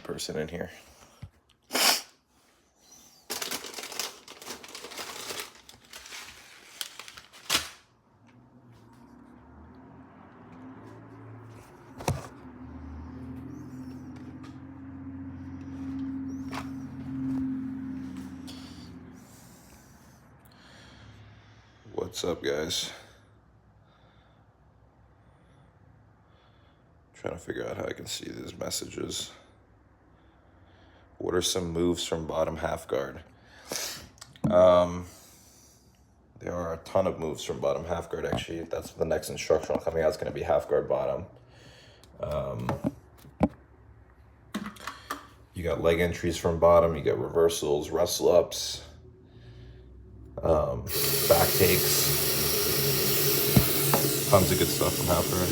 person in here. What's up, guys? Trying to figure out how I can see these messages. What are some moves from bottom half guard? There are a ton of moves from bottom half guard, actually. That's the next instructional coming out. It's going to be half guard bottom. You got leg entries from bottom. You got reversals, wrestle ups, back takes. Tons of good stuff from half guard.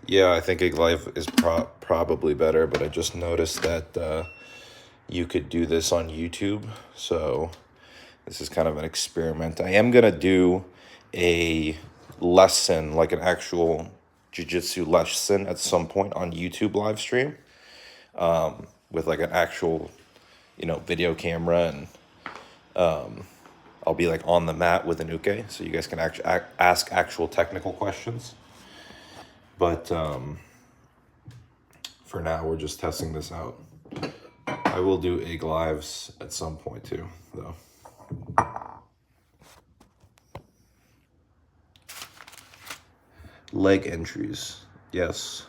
Yeah, I think a glaive is probably better, but I just noticed that you could do this on YouTube. So this is kind of an experiment. I am going to do a lesson, like an actual jiu-jitsu lesson at some point on YouTube live stream with like an actual, video camera, and I'll be like on the mat with an uke, so you guys can actually ask actual technical questions. But for now, we're just testing this out. I will do egg lives at some point too, though. Leg entries, yes.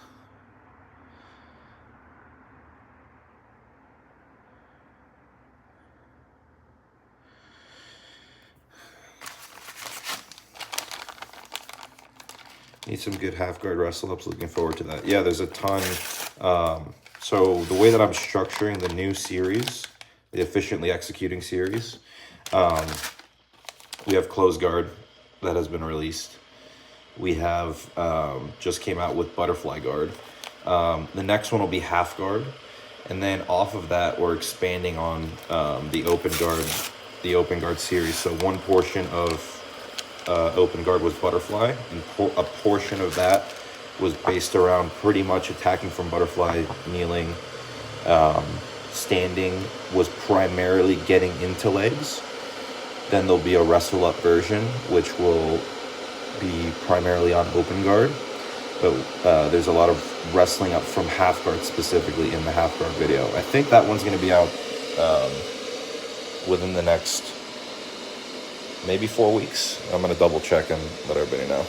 Need some good half guard wrestle ups. Looking forward to that. Yeah, there's a ton. So the way that I'm structuring the new series, the Efficiently Executing series, we have close guard that has been released. We have just came out with butterfly guard. The next one will be half guard, and then off of that, we're expanding on the open guard series. So one portion of open guard was butterfly, and a portion of that was based around pretty much attacking from butterfly, kneeling, standing was primarily getting into legs. Then there'll be a wrestle up version, which will be primarily on open guard, but there's a lot of wrestling up from half guard specifically in the half guard video. I think that one's going to be out within the next maybe 4 weeks. I'm going to double check and let everybody know.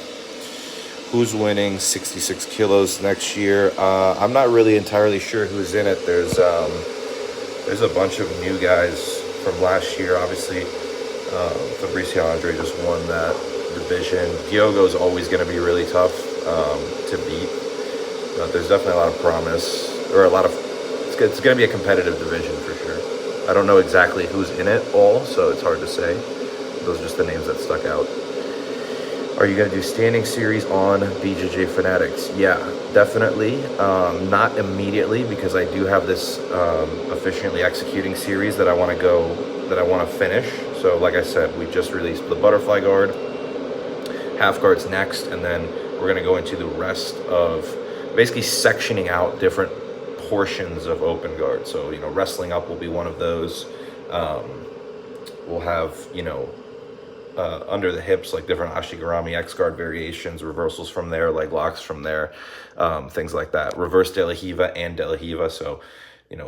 Who's winning 66 kilos next year? I'm not really entirely sure who's in it. There's a bunch of new guys from last year. Obviously, Fabricio Andre just won that division. Diogo's always going to be really tough to beat. But there's definitely a lot of promise, or it's going to be a competitive division for sure. I don't know exactly who's in it all, so it's hard to say. Those are just the names that stuck out. Are you going to do standing series on BJJ Fanatics? Yeah, definitely. Not immediately, because I do have this Efficiently Executing series that I want to finish. So like I said, we just released the butterfly guard. Half guard's next, and then we're going to go into the rest of basically sectioning out different portions of open guard. So, wrestling up will be one of those. We'll have, under the hips, like different Ashigarami X guard variations, reversals from there, leg locks from there, things like that. Reverse De La Hiva and De La Hiva. So,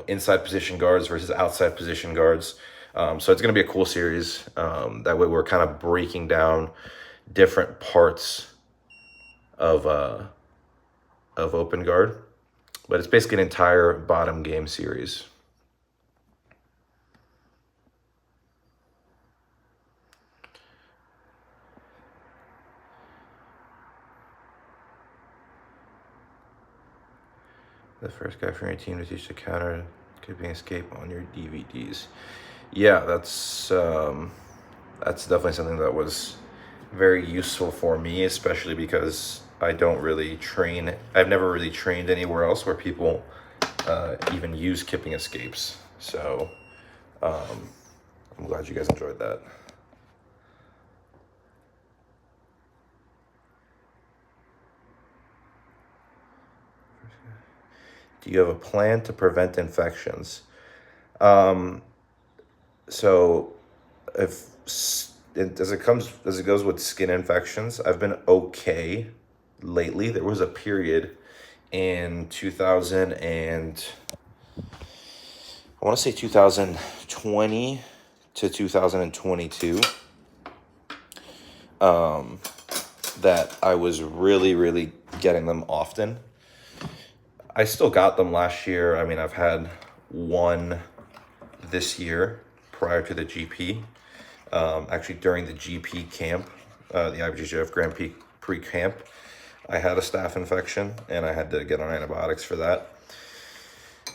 inside position guards versus outside position guards. So it's going to be a cool series. That way we're kind of breaking down different parts of open guard, but it's basically an entire bottom game series. The first guy from your team to teach the counter keeping escape on your DVDs. Yeah, that's definitely something that was very useful for me, especially because I don't really train. I've never really trained anywhere else where people even use kipping escapes. So I'm glad you guys enjoyed that. Do you have a plan to prevent infections? So if as it goes with skin infections, I've been okay lately. There was a period in 2000 and I want to say 2020 to 2022 that I was really getting them often. I still got them last year. I mean, I've had one this year prior to the GP. Actually, during the GP camp, the IBJJF Grand Prix camp, I had a staph infection and I had to get on antibiotics for that,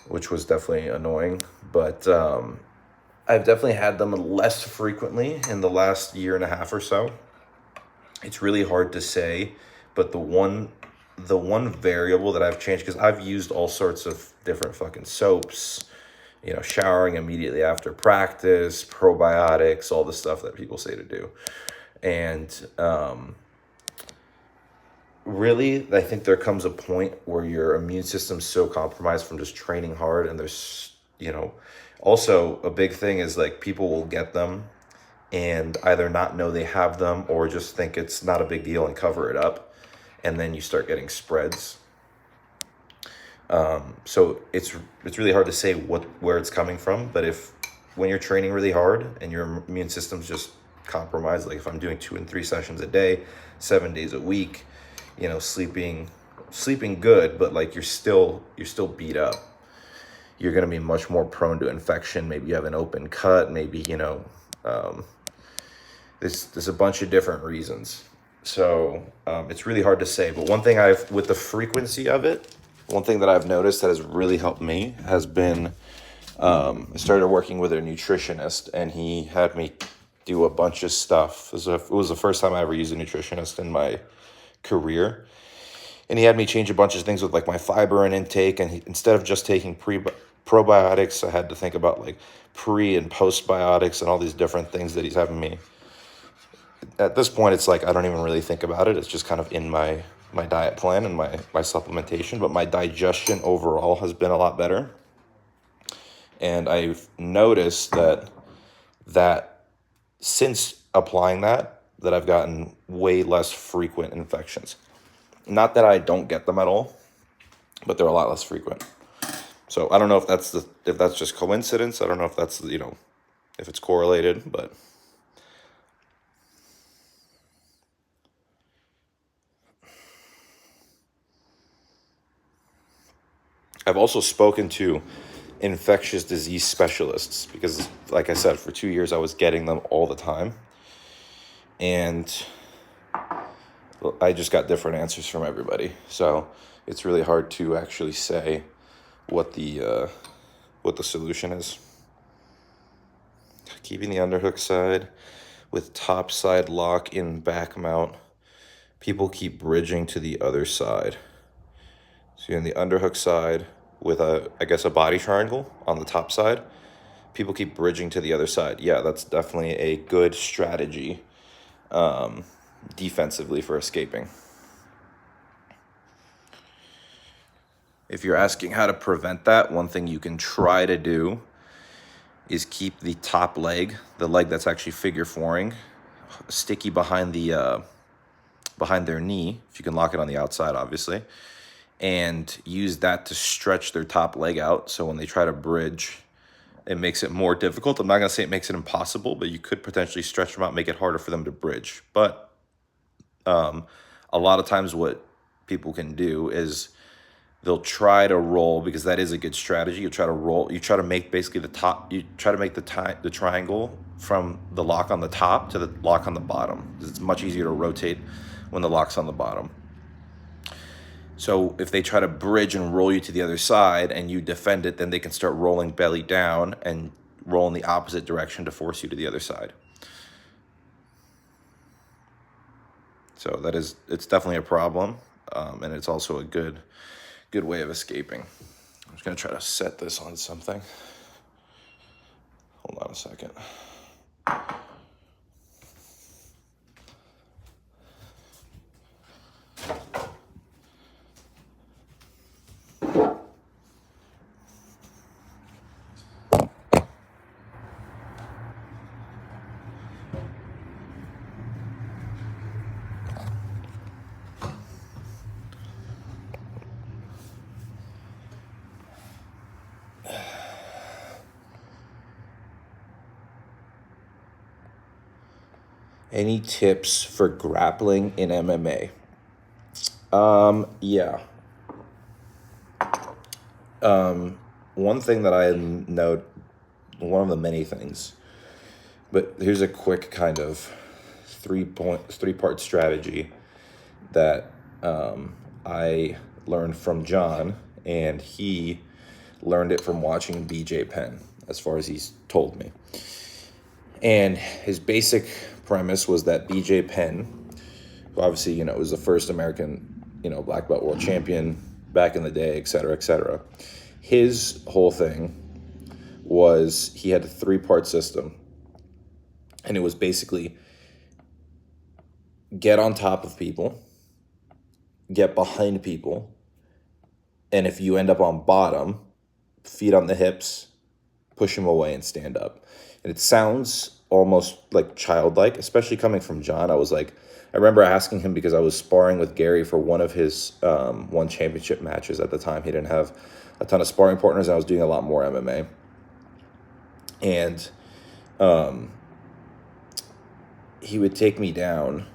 which was definitely annoying. But I've definitely had them less frequently in the last year and a half or so. It's really hard to say, but the one variable that I've changed, because I've used all sorts of different fucking soaps, you know, showering immediately after practice, probiotics, all the stuff that people say to do. And really, I think there comes a point where your immune system's so compromised from just training hard, and there's, you know, also a big thing is like people will get them and either not know they have them or just think it's not a big deal and cover it up, and then you start getting spreads. So it's really hard to say where it's coming from, but when you're training really hard and your immune system's just compromised, like if I'm doing 2 and 3 sessions a day, 7 days a week, you know, sleeping good, but like you're still beat up, you're gonna be much more prone to infection. Maybe you have an open cut, maybe, you know, there's a bunch of different reasons. So it's really hard to say. But one thing with the frequency of it, one thing that I've noticed that has really helped me has been, I started working with a nutritionist, and he had me do a bunch of stuff. It was the first time I ever used a nutritionist in my career. And he had me change a bunch of things with like my fiber and intake. And instead of just taking probiotics, I had to think about like pre and postbiotics and all these different things that he's having me. At this point, it's like I don't even really think about it. It's just kind of in my diet plan and my supplementation. But my digestion overall has been a lot better. And I've noticed that since applying that I've gotten way less frequent infections. Not that I don't get them at all, but they're a lot less frequent. So I don't know if that's just coincidence. I don't know if that's, you know, if it's correlated, but I've also spoken to infectious disease specialists because, like I said, for 2 years I was getting them all the time, and I just got different answers from everybody. So it's really hard to actually say what the solution is. Keeping the underhook side with top side lock in back mount. People keep bridging to the other side. So you're in the underhook side with a body triangle on the top side. People keep bridging to the other side. Yeah, that's definitely a good strategy defensively for escaping. If you're asking how to prevent that, one thing you can try to do is keep the top leg, the leg that's actually figure fouring, sticky behind their knee. If you can lock it on the outside, obviously, and use that to stretch their top leg out. So when they try to bridge, it makes it more difficult. I'm not going to say it makes it impossible, but you could potentially stretch them out, make it harder for them to bridge. But a lot of times what people can do is they'll try to roll, because that is a good strategy. You try to roll, you try to make basically the triangle from the lock on the top to the lock on the bottom. It's much easier to rotate when the lock's on the bottom. So if they try to bridge and roll you to the other side and you defend it, then they can start rolling belly down and roll in the opposite direction to force you to the other side. So it's definitely a problem, and it's also a good way of escaping. I'm just gonna try to set this on something. Hold on a second. Any tips for grappling in MMA? Yeah. One thing that I note, one of the many things, but here's a quick kind of three-part strategy that I learned from John, and he learned it from watching BJ Penn, as far as he's told me. And his basic premise was that BJ Penn, who obviously, was the first American, black belt world champion back in the day, et cetera, his whole thing was he had a 3-part system. And it was basically get on top of people, get behind people, and if you end up on bottom, feet on the hips, push them away and stand up. And it sounds almost like childlike, especially coming from John. I remember asking him because I was sparring with Gary for one of his one championship matches at the time. He didn't have a ton of sparring partners. I was doing a lot more MMA. And he would take me down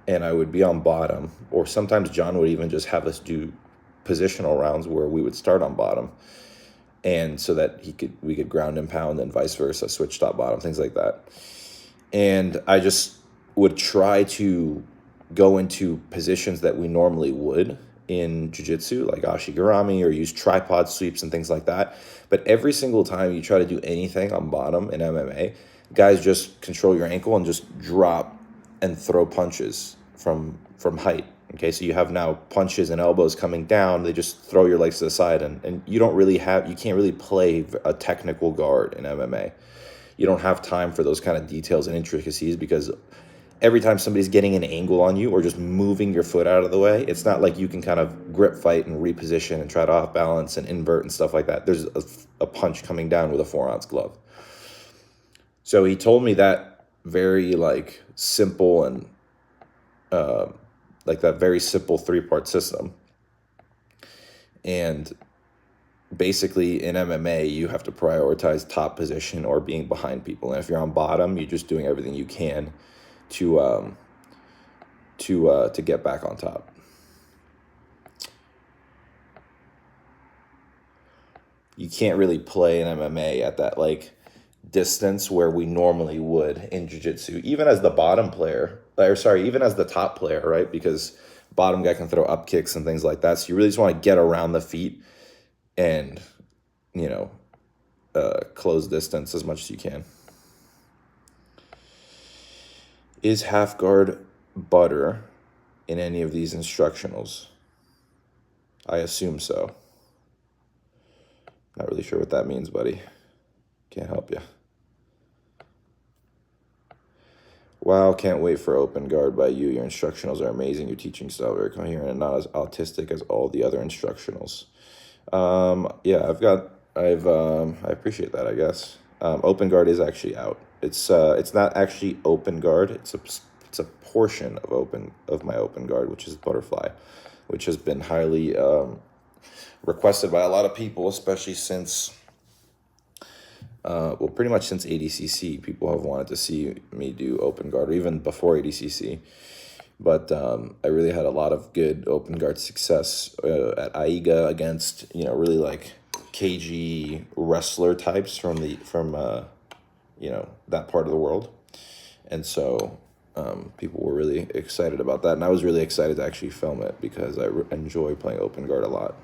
and I would be on bottom, or sometimes John would even just have us do positional rounds where we would start on bottom, and so that we could ground and pound, and vice versa, switch top bottom, things like that. And I just would try to go into positions that we normally would in jiu-jitsu, like ashigarami, or use tripod sweeps and things like that. But every single time you try to do anything on bottom in MMA, guys just control your ankle and just drop and throw punches from height. Okay, so you have now punches and elbows coming down. They just throw your legs to the side, and you can't really play a technical guard in MMA. You don't have time for those kind of details and intricacies, because every time somebody's getting an angle on you or just moving your foot out of the way, it's not like you can kind of grip fight and reposition and try to off balance and invert and stuff like that. There's a punch coming down with a 4-ounce glove. So he told me that very simple and that very simple 3-part system. And basically in MMA, you have to prioritize top position or being behind people. And if you're on bottom, you're just doing everything you can to get back on top. You can't really play in MMA at that distance where we normally would in jiu-jitsu, even as the even as the top player, right? Because bottom guy can throw up kicks and things like that. So you really just want to get around the feet and, close distance as much as you can. Is half guard butter in any of these instructionals? I assume so. Not really sure what that means, buddy. Can't help you. Wow, can't wait for open guard by you. Your instructionals are amazing. Your teaching style very coherent and not as autistic as all the other instructionals. Yeah, I appreciate that, I guess. Open guard is actually out. It's not actually open guard. It's a portion of my open guard, which is butterfly, which has been highly requested by a lot of people, especially since pretty much since ADCC. People have wanted to see me do open guard, or even before ADCC. But I really had a lot of good open guard success at AIGA against really cagey wrestler types from that part of the world. And so people were really excited about that, and I was really excited to actually film it because I enjoy playing open guard a lot.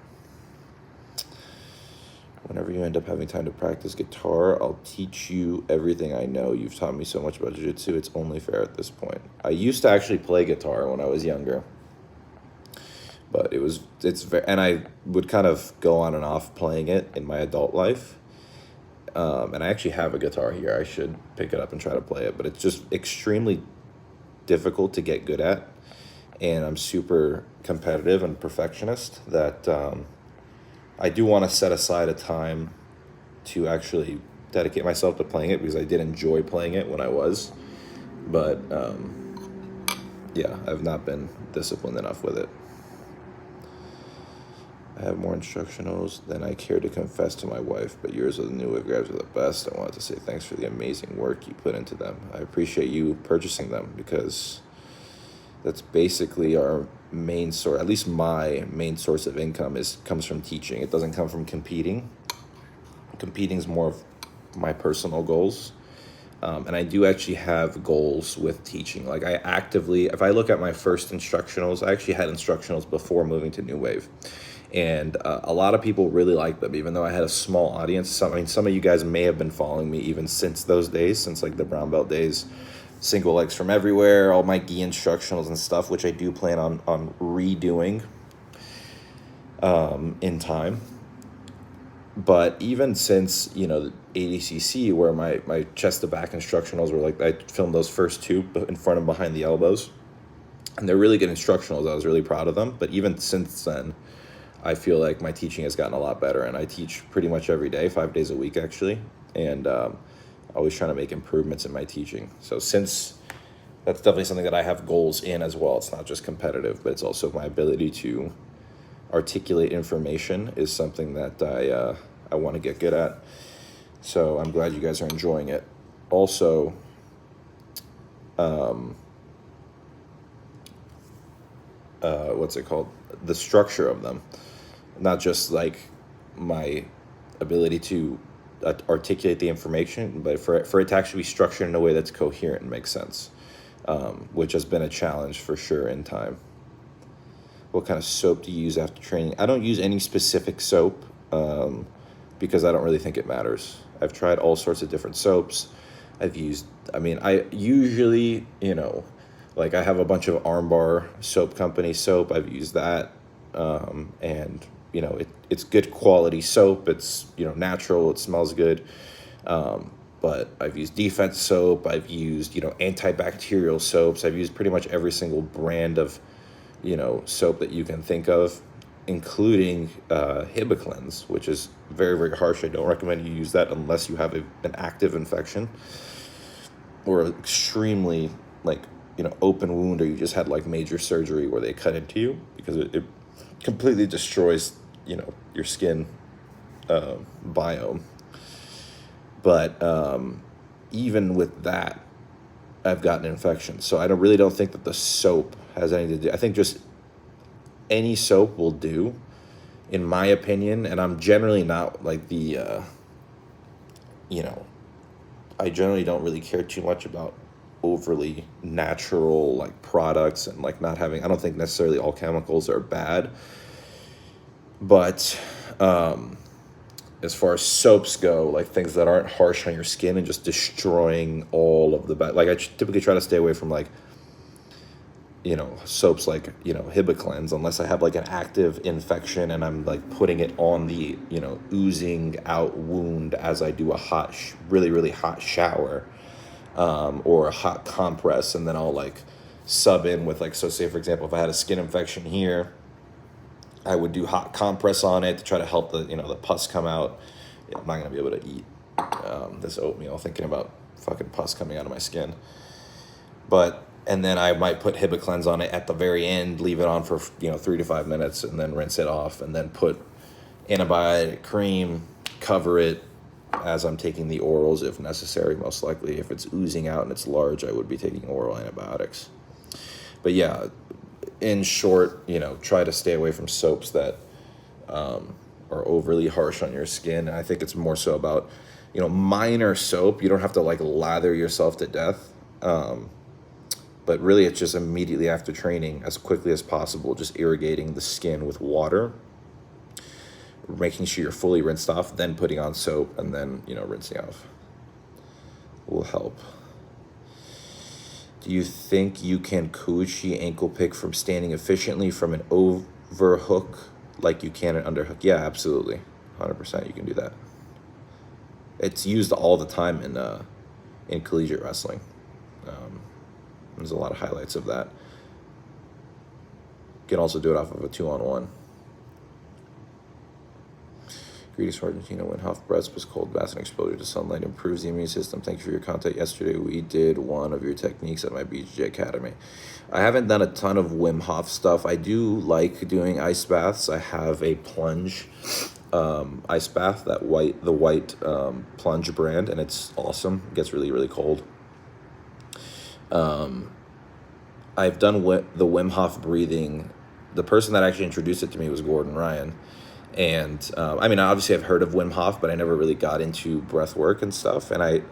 Whenever you end up having time to practice guitar, I'll teach you everything I know. You've taught me so much about jiu-jitsu. It's only fair at this point. I used to actually play guitar when I was younger, but and I would kind of go on and off playing it in my adult life. And I actually have a guitar here. I should pick it up and try to play it, but it's just extremely difficult to get good at. And I'm super competitive and perfectionist that I do want to set aside a time to actually dedicate myself to playing it, because I did enjoy playing it when I was. But yeah, I've not been disciplined enough with it. I have more instructionals than I care to confess to my wife, but yours are the new wave grabs are the best. I wanted to say thanks for the amazing work you put into them. I appreciate you purchasing them because that's basically our main source, at least my main source of income comes from teaching. It doesn't come from competing. Competing is more of my personal goals. And I do actually have goals with teaching. Like I actively, if I look at my first instructionals, I actually had instructionals before moving to New Wave. And a lot of people really liked them, even though I had a small audience. Some of you guys may have been following me even since those days, since like the brown belt days. Single legs from everywhere, all my gi instructionals and stuff, which I do plan on redoing in time. But even since, you know, the ADCC, where my chest to back instructionals were like, I filmed those first two in front and behind the elbows. And they're really good instructionals. I was really proud of them. But even since then, I feel like my teaching has gotten a lot better. And I teach pretty much every day, 5 days a week, actually. And always trying to make improvements in my teaching. So since that's definitely something that I have goals in as well. It's not just competitive, but it's also my ability to articulate information is something that I want to get good at. So I'm glad you guys are enjoying it. Also, what's it called? The structure of them, not just like my ability to articulate the information, but for it to actually be structured in a way that's coherent and makes sense, which has been a challenge for sure in time. What kind of soap do you use after training? I don't use any specific soap because I don't really think it matters. I've tried all sorts of different soaps. I usually, like I have a bunch of Armbar Soap Company soap. I've used that. And, it's good quality soap. It's, natural. It smells good. But I've used defense soap. I've used, antibacterial soaps. I've used pretty much every single brand of, soap that you can think of, including Hibiclens, which is very, very harsh. I don't recommend you use that unless you have an active infection or an extremely, open wound, or you just had, major surgery where they cut into you, because it completely destroys, your skin biome. But even with that, I've gotten infections. So I really don't think that the soap has anything to do. I think just any soap will do, in my opinion. And I'm generally not like I generally don't really care too much about overly natural products, and not having, I don't think necessarily all chemicals are bad. But as far as soaps go, things that aren't harsh on your skin and just destroying all of the bad, I typically try to stay away from soaps Hibiclens, unless I have an active infection and I'm putting it on the oozing out wound as I do a really, really hot shower, or a hot compress, and then I'll sub in with so say for example, if I had a skin infection here, I would do hot compress on it to try to help the the pus come out. I'm not gonna be able to eat this oatmeal thinking about fucking pus coming out of my skin. And then I might put Hibiclens on it at the very end, leave it on for 3 to 5 minutes, and then rinse it off, and then put antibiotic cream, cover it as I'm taking the orals if necessary. Most likely, if it's oozing out and it's large, I would be taking oral antibiotics. But yeah, in short, try to stay away from soaps that are overly harsh on your skin. And I think it's more so about, minor soap. You don't have to lather yourself to death. But really, it's just immediately after training, as quickly as possible, just irrigating the skin with water, making sure you're fully rinsed off, then putting on soap, and then, rinsing off will help. Do you think you can Kuichi ankle pick from standing efficiently from an overhook like you can an underhook? Yeah, absolutely. 100% you can do that. It's used all the time in collegiate wrestling. There's a lot of highlights of that. You can also do it off of a 2-on-1. Greetings from Argentina. When half breaths was cold baths and exposure to sunlight improves the immune system. Thank you for your content yesterday. We did one of your techniques at my BJJ Academy. I haven't done a ton of Wim Hof stuff. I do like doing ice baths. I have a plunge ice bath, the white plunge brand, and it's awesome. It gets really, really cold. I've done the Wim Hof breathing. The person that actually introduced it to me was Gordon Ryan. And I mean, obviously I've heard of Wim Hof, but I never really got into breath work and stuff. And I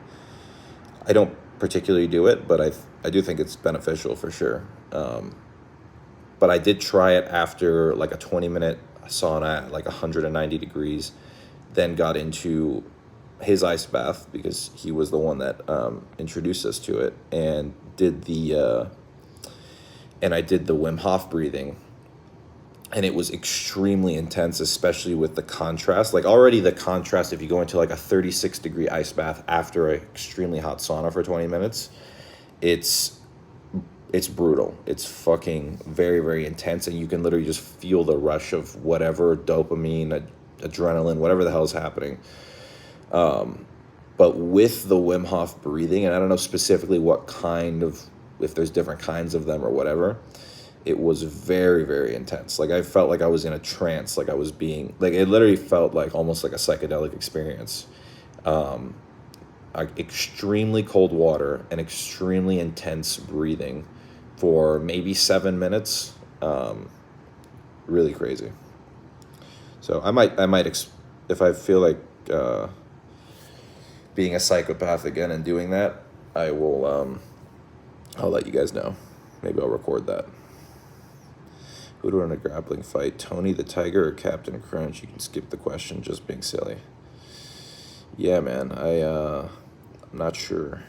don't particularly do it, but I do think it's beneficial for sure. But I did try it after like a 20-minute sauna at like 190 degrees, then got into his ice bath because he was the one that introduced us to it, and I did the Wim Hof breathing. And it was extremely intense, especially with the contrast. Like already the contrast, if you go into like a 36-degree ice bath after an extremely hot sauna for 20 minutes, it's brutal. It's fucking very, very intense. And you can literally just feel the rush of whatever dopamine, adrenaline, whatever the hell is happening. But with the Wim Hof breathing, and I don't know specifically if there's different kinds of them or whatever, it was very, very intense. Like I felt like I was in a trance, like I was it literally felt like almost like a psychedelic experience. Extremely cold water and extremely intense breathing for maybe 7 minutes. Really crazy. So I might, if I feel like being a psychopath again and doing that, I will, I'll let you guys know. Maybe I'll record that. Who would win a grappling fight, Tony the Tiger or Captain Crunch? You can skip the question, just being silly. Yeah, man, I'm not sure.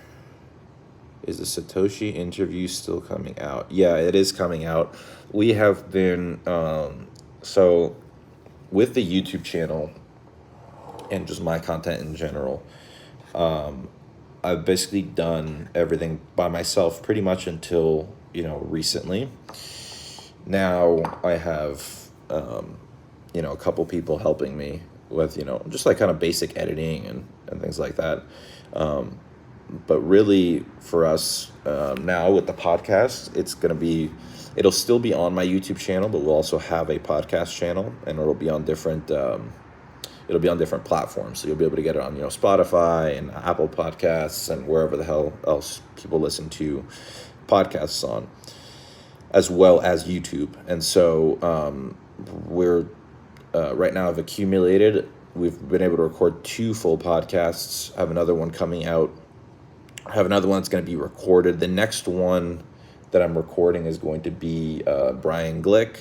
Is the Satoshi interview still coming out? Yeah, it is coming out. We have been, so with the YouTube channel and just my content in general, I've basically done everything by myself pretty much until, recently. Now I have, a couple people helping me with, just like kind of basic editing and things like that. But really for us now with the podcast, it'll still be on my YouTube channel, but we'll also have a podcast channel, and it'll be on different platforms. So you'll be able to get it on, Spotify and Apple Podcasts and wherever the hell else people listen to podcasts on, as well as YouTube. And so we're right now we've been able to record 2 full podcasts. I have another one coming out. I have another one that's going to be recorded. The next one that I'm recording is going to be Brian Glick.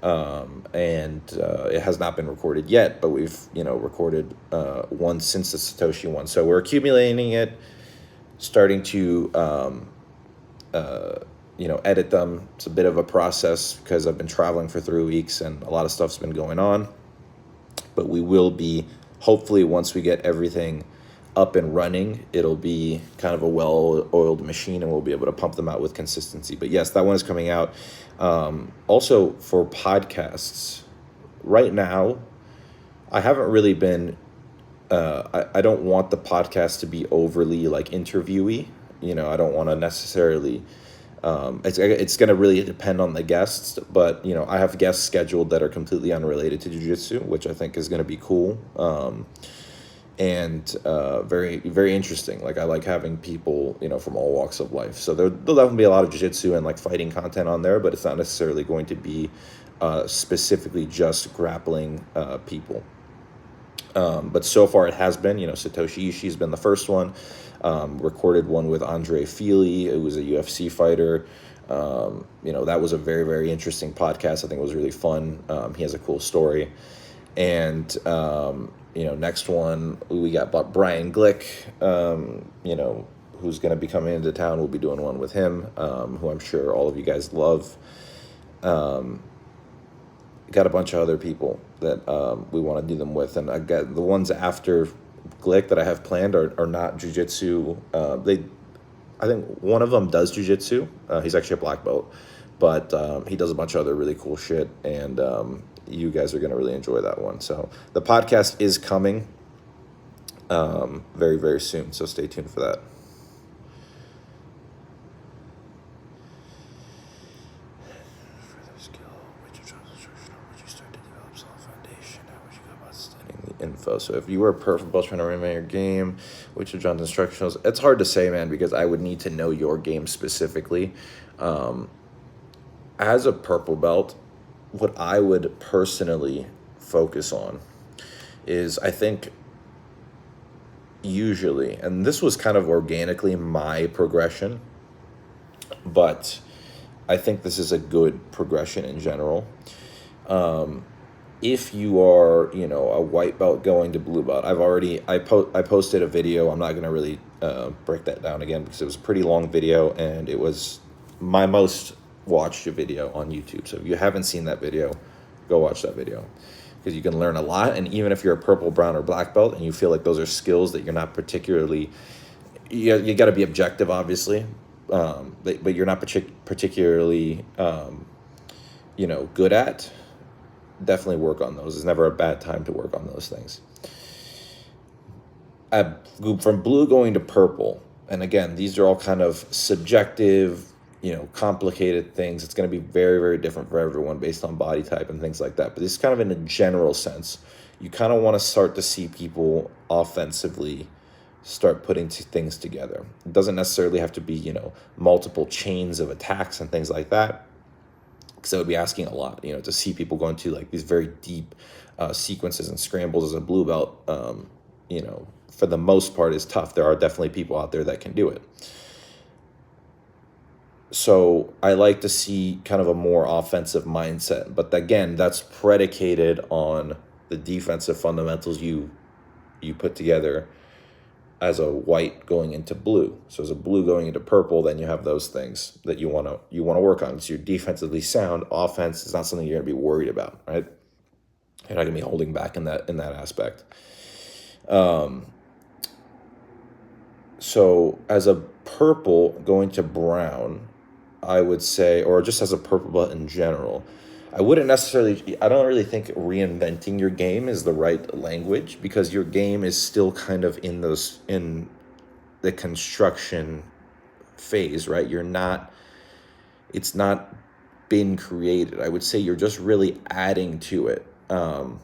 And it has not been recorded yet, but we've, recorded one since the Satoshi one. So we're accumulating it, starting to edit them. It's a bit of a process because I've been traveling for 3 weeks and a lot of stuff's been going on. But we will be, hopefully, once we get everything up and running, it'll be kind of a well-oiled machine and we'll be able to pump them out with consistency. But yes, that one is coming out. Also, for podcasts, right now, I haven't really been, I don't want the podcast to be overly like interviewee. I don't want to necessarily, it's going to really depend on the guests, but, I have guests scheduled that are completely unrelated to jiu-jitsu, which I think is going to be cool. And very, very interesting. Like I like having people, from all walks of life. So there'll definitely be a lot of jiu-jitsu and like fighting content on there, but it's not necessarily going to be specifically just grappling people. But so far it has been, Satoshi Ishii's been the first one. Recorded one with Andre Feely, who was a UFC fighter. That was a very, very interesting podcast. I think it was really fun. He has a cool story. And, next one, we got Brian Glick, who's going to be coming into town. We'll be doing one with him, who I'm sure all of you guys love. Got a bunch of other people that we want to do them with. And I got the ones after Glick that I have planned are not jiu-jitsu. I think one of them does jiu-jitsu. He's actually a black belt. but he does a bunch of other really cool shit, and you guys are going to really enjoy that one. So the podcast is coming very, very soon, so stay tuned for that. Info. So if you were a purple belt trying to run your game, which of John's instructionals, it's hard to say, man, because I would need to know your game specifically. As a purple belt, what I would personally focus on is, I think, usually, and this was kind of organically my progression, but I think this is a good progression in general. If you are, a white belt going to blue belt, I posted a video. I'm not going to really break that down again because it was a pretty long video, and it was my most watched video on YouTube. So if you haven't seen that video, go watch that video, because you can learn a lot. And even if you're a purple, brown, or black belt and you feel like those are skills that you're not particularly, you got to be objective, obviously, but you're not particularly, good at, definitely work on those. It's never a bad time to work on those things. From blue going to purple, and again, these are all kind of subjective, complicated things. It's going to be very, very different for everyone based on body type and things like that. But this is kind of in a general sense. You kind of want to start to see people offensively start putting things together. It doesn't necessarily have to be, multiple chains of attacks and things like that, because I would be asking a lot, to see people going to like these very deep sequences and scrambles as a blue belt, for the most part is tough. There are definitely people out there that can do it. So I like to see kind of a more offensive mindset. But again, that's predicated on the defensive fundamentals you put together as a white going into blue. So as a blue going into purple, then you have those things that you want to work on. So you're defensively sound. Offense is not something you're going to be worried about, right? You're not going to be holding back in that aspect. So as a purple going to brown, I would say, or just as a purple belt in general, I don't really think reinventing your game is the right language, because your game is still kind of in the construction phase, right? It's not been created. I would say you're just really adding to it. And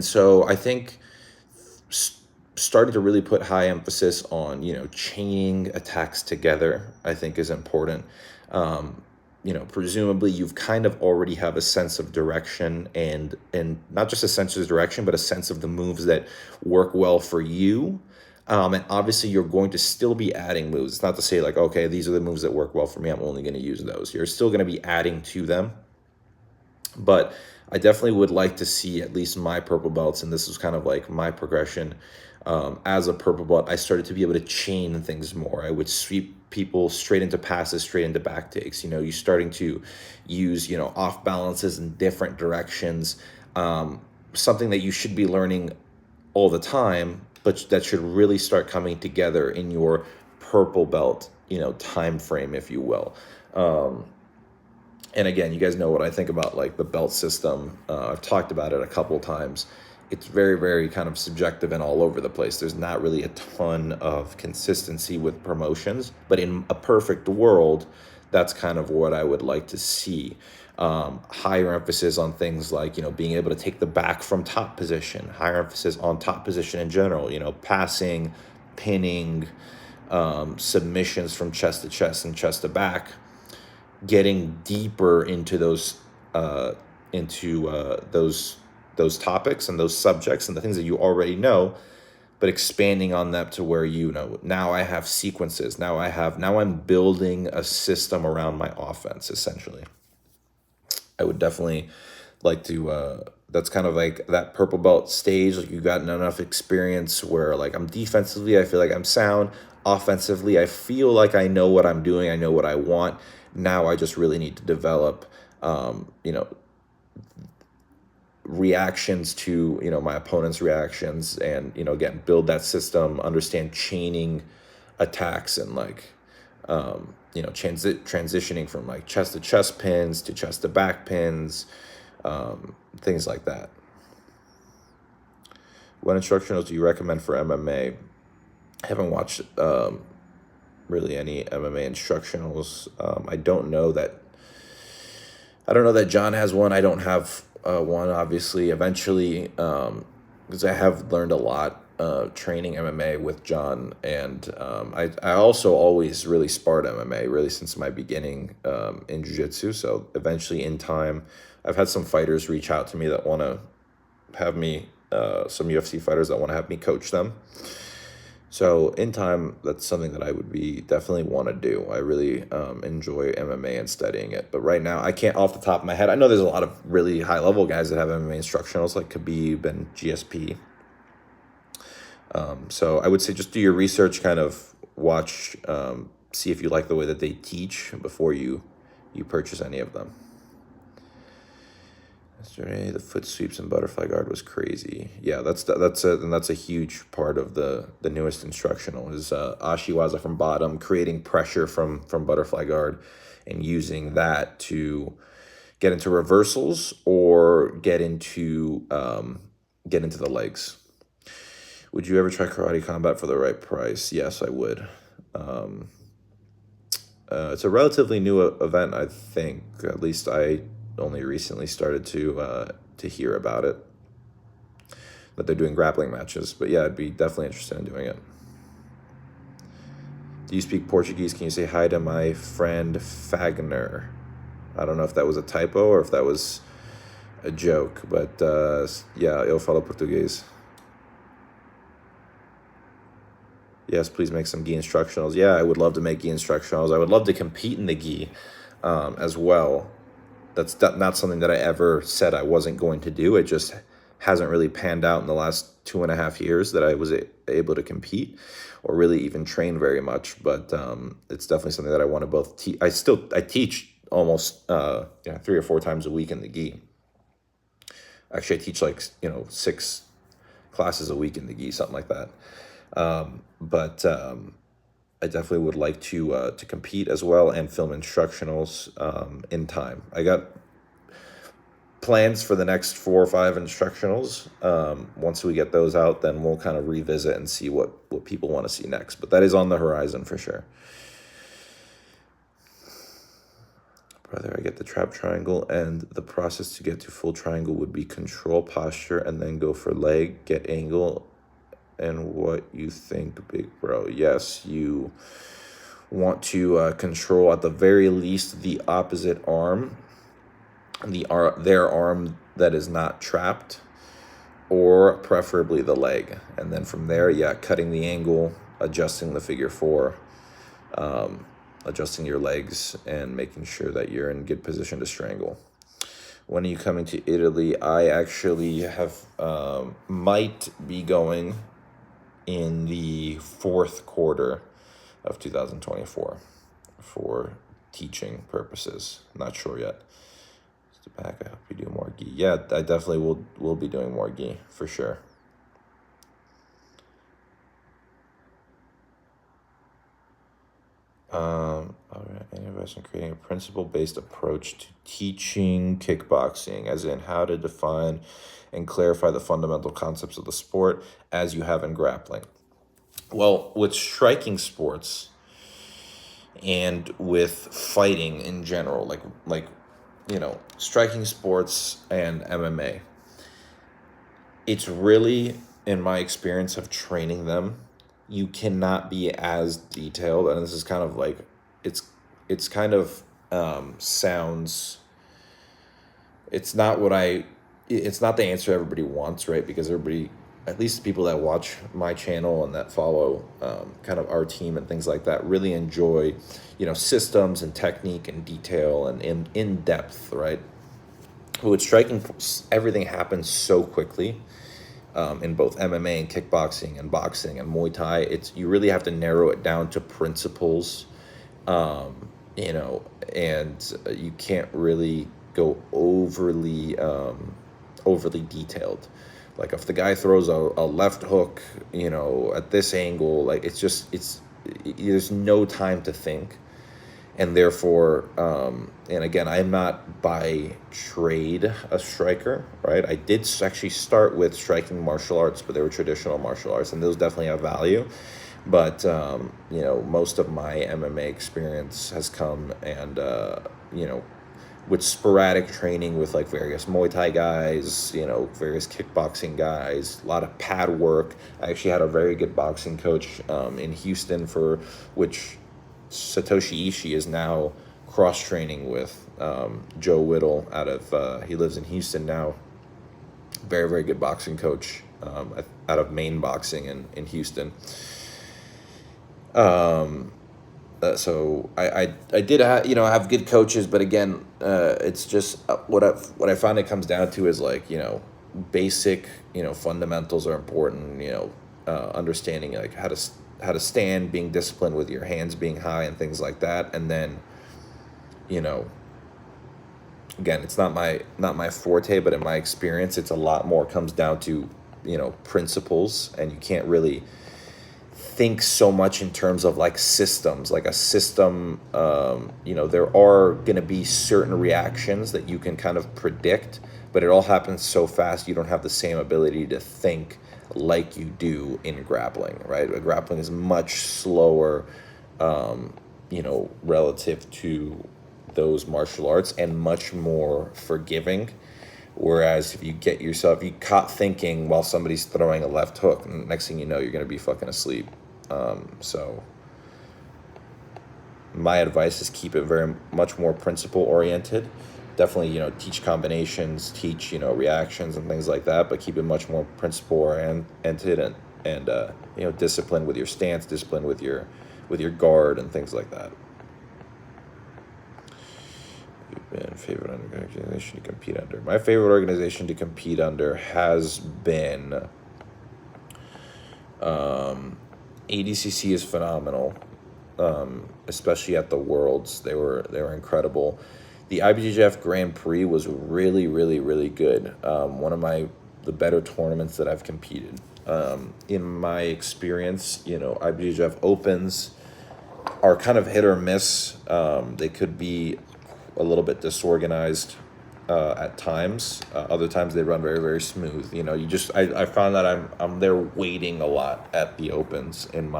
so I think starting to really put high emphasis on, chaining attacks together, I think is important. Presumably you've kind of already have a sense of direction, and not just a sense of direction, but a sense of the moves that work well for you. And obviously you're going to still be adding moves. It's not to say like, okay, these are the moves that work well for me, I'm only going to use those. You're still going to be adding to them. But I definitely would like to see at least my purple belts, and this was kind of like my progression. As a purple belt, I started to be able to chain things more. I would sweep people straight into passes, straight into back takes. You're starting to use, off balances in different directions. Something that you should be learning all the time, but that should really start coming together in your purple belt, time frame, if you will. And again, you guys know what I think about like the belt system. I've talked about it a couple times. It's very, very kind of subjective and all over the place. There's not really a ton of consistency with promotions, but in a perfect world, that's kind of what I would like to see. Higher emphasis on things like, being able to take the back from top position, higher emphasis on top position in general, passing, pinning, submissions from chest to chest and chest to back, getting deeper into those topics and those subjects and the things that you already know, but expanding on that to where, now I have sequences. Now I'm building a system around my offense, essentially. I would definitely like to, that's kind of like that purple belt stage. Like, you've gotten enough experience where like I'm defensively, I feel like I'm sound. Offensively, I feel like I know what I'm doing. I know what I want. Now I just really need to develop, reactions to, my opponent's reactions, and, again, build that system, understand chaining attacks, and like, transitioning from like chest to chest pins to chest to back pins, things like that. What instructionals do you recommend for MMA? I haven't watched really any MMA instructionals. I don't know that John has one. I don't have one, obviously. Eventually, because I have learned a lot training MMA with John, and I also always really sparred MMA, really since my beginning in jiu-jitsu. So eventually, in time, I've had some fighters reach out to me that want to have me, some UFC fighters that want to have me coach them. So in time, that's something that I would definitely want to do. I really enjoy MMA and studying it. But right now, I can't off the top of my head. I know there's a lot of really high level guys that have MMA instructionals like Khabib and GSP. So I would say just do your research, kind of watch, see if you like the way that they teach before you purchase any of them. Yesterday, the foot sweeps and butterfly guard was crazy. Yeah, that's a huge part of the newest instructional is Ashiwaza from bottom, creating pressure from butterfly guard, and using that to get into reversals or get into the legs. Would you ever try karate combat for the right price? Yes, I would. It's a relatively new event, I think. At least I only recently started to hear about it, that they're doing grappling matches. But yeah, I'd be definitely interested in doing it. Do you speak Portuguese? Can you say hi to my friend Fagner? I don't know if that was a typo or if that was a joke, but yeah, eu falo português. Yes, please make some gi instructionals. Yeah, I would love to make gi instructionals. I would love to compete in the gi as well. That's not something that I ever said I wasn't going to do. It just hasn't really panned out in the last 2.5 years that I was able to compete or really even train very much. But it's definitely something that I want to both teach. I teach almost 3 or 4 times a week in the gi. Actually, I teach 6 classes a week in the gi, something like that. But I definitely would like to compete as well and film instructionals in time. I got plans for the next 4 or 5 instructionals. Once we get those out, then we'll kind of revisit and see what people want to see next. But that is on the horizon for sure. Brother, I get the trap triangle, and the process to get to full triangle would be control posture and then go for leg, get angle. And what you think, big bro? Yes, you want to control at the very least the opposite arm, their arm that is not trapped, or preferably the leg. And then from there, cutting the angle, adjusting the figure 4, adjusting your legs, and making sure that you're in good position to strangle. When are you coming to Italy? I actually have might be going in the 4th quarter of 2024 for teaching purposes. Not sure yet. Back, I hope you do more gi. Yeah, I definitely will be doing more gi for sure. All right. Any advice on creating a principle-based approach to teaching kickboxing, as in how to define and clarify the fundamental concepts of the sport as you have in grappling? Well, with striking sports and with fighting in general, like striking sports and MMA, it's really, in my experience of training them, you cannot be as detailed, and this is kind of like it's kind of sounds. It's not the answer everybody wants, right? Because everybody, at least the people that watch my channel and that follow kind of our team and things like that, really enjoy, systems and technique and detail and in depth, right? But with striking, everything happens so quickly in both MMA and kickboxing and boxing and Muay Thai. You really have to narrow it down to principles, and you can't really go overly detailed. Like if the guy throws a left hook, at this angle, like it's there's no time to think. And therefore, and again, I'm not by trade a striker, right? I did actually start with striking martial arts, but they were traditional martial arts, and those definitely have value. But, most of my MMA experience has come and, with sporadic training with like various Muay Thai guys, various kickboxing guys, a lot of pad work. I actually had a very good boxing coach in Houston which Satoshi Ishii is now cross-training with Joe Whittle he lives in Houston now. Very, very good boxing coach out of Maine Boxing in Houston. So I did have good coaches, but again, it's just what I find it comes down to is like, basic, fundamentals are important, understanding like how to stand, being disciplined with your hands being high and things like that. And then, again, it's not my forte, but in my experience, it's a lot more comes down to, principles, and you can't really think so much in terms of like systems. Like a system, there are going to be certain reactions that you can kind of predict, but it all happens so fast you don't have the same ability to think like you do in grappling, right? Grappling is much slower, relative to those martial arts, and much more forgiving. Whereas if you caught thinking while somebody's throwing a left hook, and next thing you know, you're going to be fucking asleep. So my advice is keep it very much more principle oriented. Definitely, teach combinations, teach, reactions and things like that, but keep it much more principle oriented and discipline with your stance, discipline with your guard and things like that. Favorite organization to compete under. My favorite organization to compete under has been ADCC is phenomenal, especially at the Worlds. They were incredible. The IBJJF Grand Prix was really, really, really good. One of the better tournaments that I've competed. In my experience, IBJJF Opens are kind of hit or miss. They could be a little bit disorganized at times. Other times they run very, very smooth. I found that I'm there waiting a lot at the Opens in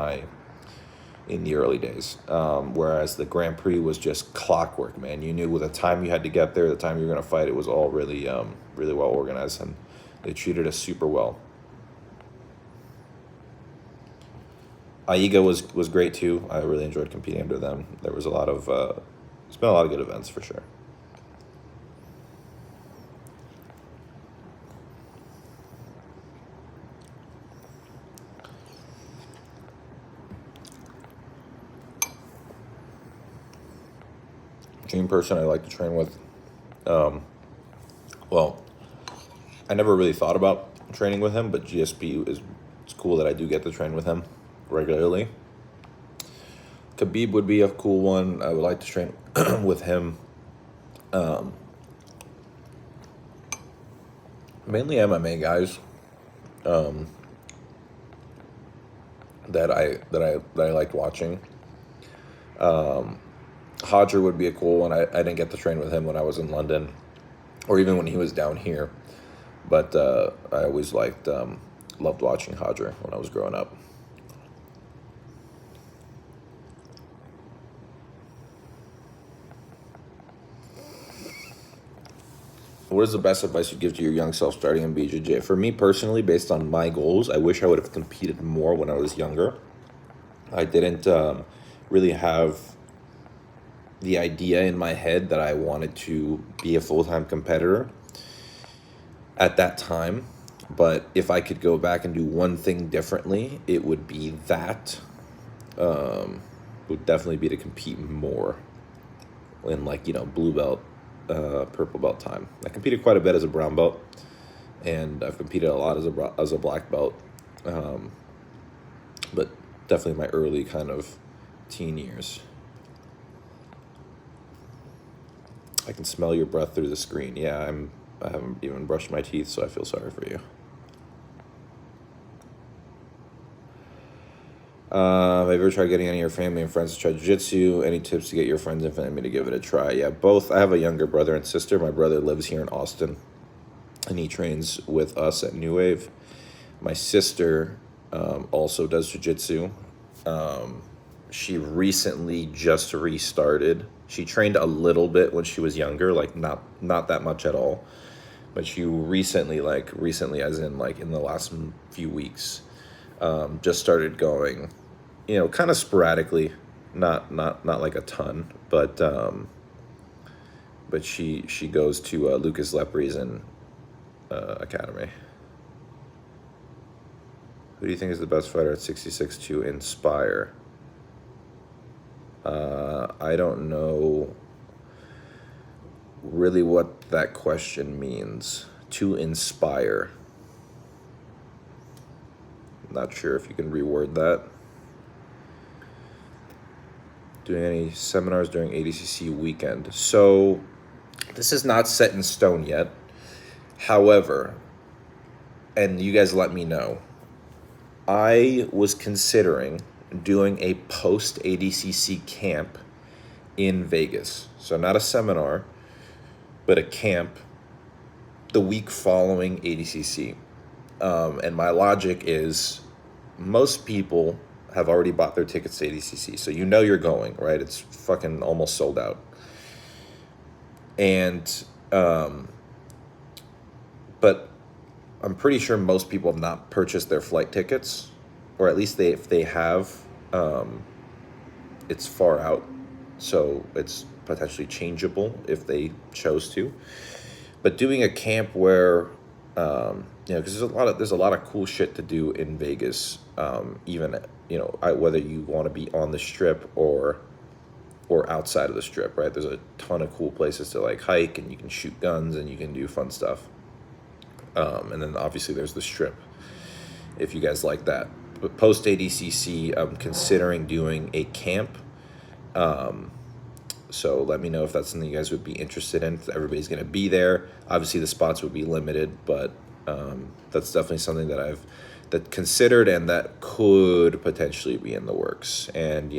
the early days. Whereas the Grand Prix was just clockwork, man. You knew with the time you had to get there, the time you were going to fight, it was all really, really well organized, and they treated us super well. AIGA was great too. I really enjoyed competing under them. There was it's been a lot of good events for sure. Dream person I like to train with. Well, I never really thought about training with him, but GSP it's cool that I do get to train with him regularly. Khabib would be a cool one. I would like to train with him. Mainly MMA guys. That I liked watching. Hodger would be a cool one. I didn't get to train with him when I was in London, or even when he was down here. But I always loved watching Hodger when I was growing up. What is the best advice you give to your young self starting in BJJ? For me personally, based on my goals, I wish I would have competed more when I was younger. I didn't really have the idea in my head that I wanted to be a full-time competitor at that time. But if I could go back and do one thing differently, it would be that. Would definitely be to compete more in blue belt, purple belt time. I competed quite a bit as a brown belt, and I've competed a lot as a black belt. But definitely my early kind of teen years. I can smell your breath through the screen. Yeah, I haven't even brushed my teeth, so I feel sorry for you. Have you ever tried getting any of your family and friends to try jiu-jitsu? Any tips to get your friends and family to give it a try? Yeah, both. I have a younger brother and sister. My brother lives here in Austin, and he trains with us at New Wave. My sister also does jiu-jitsu. She recently just restarted. She trained a little bit when she was younger, like not that much at all. But she recently, as in like in the last few weeks, just started going, kind of sporadically, not like a ton, but she goes to Lucas Lepri's academy. Who do you think is the best fighter at 66 to inspire? I don't know really what that question means. To inspire. Not sure if you can reword that. Doing any seminars during ADCC weekend. So this is not set in stone yet. However, and you guys let me know, I was considering doing a post ADCC camp in Vegas. So not a seminar, but a camp the week following ADCC. And my logic is most people have already bought their tickets to ADCC. So you're going, right? It's fucking almost sold out. And, but I'm pretty sure most people have not purchased their flight tickets, or at least if they have, it's far out. So it's potentially changeable if they chose to. But doing a camp where, because there's a lot of cool shit to do in Vegas. Even whether you want to be on the strip or outside of the strip, right? There's a ton of cool places to like hike, and you can shoot guns, and you can do fun stuff. And then obviously there's the strip, if you guys like that. But post ADCC, I'm considering doing a camp. So let me know if that's something you guys would be interested in. Everybody's going to be there. Obviously, the spots would be limited, but that's definitely something that I've considered and that could potentially be in the works. And,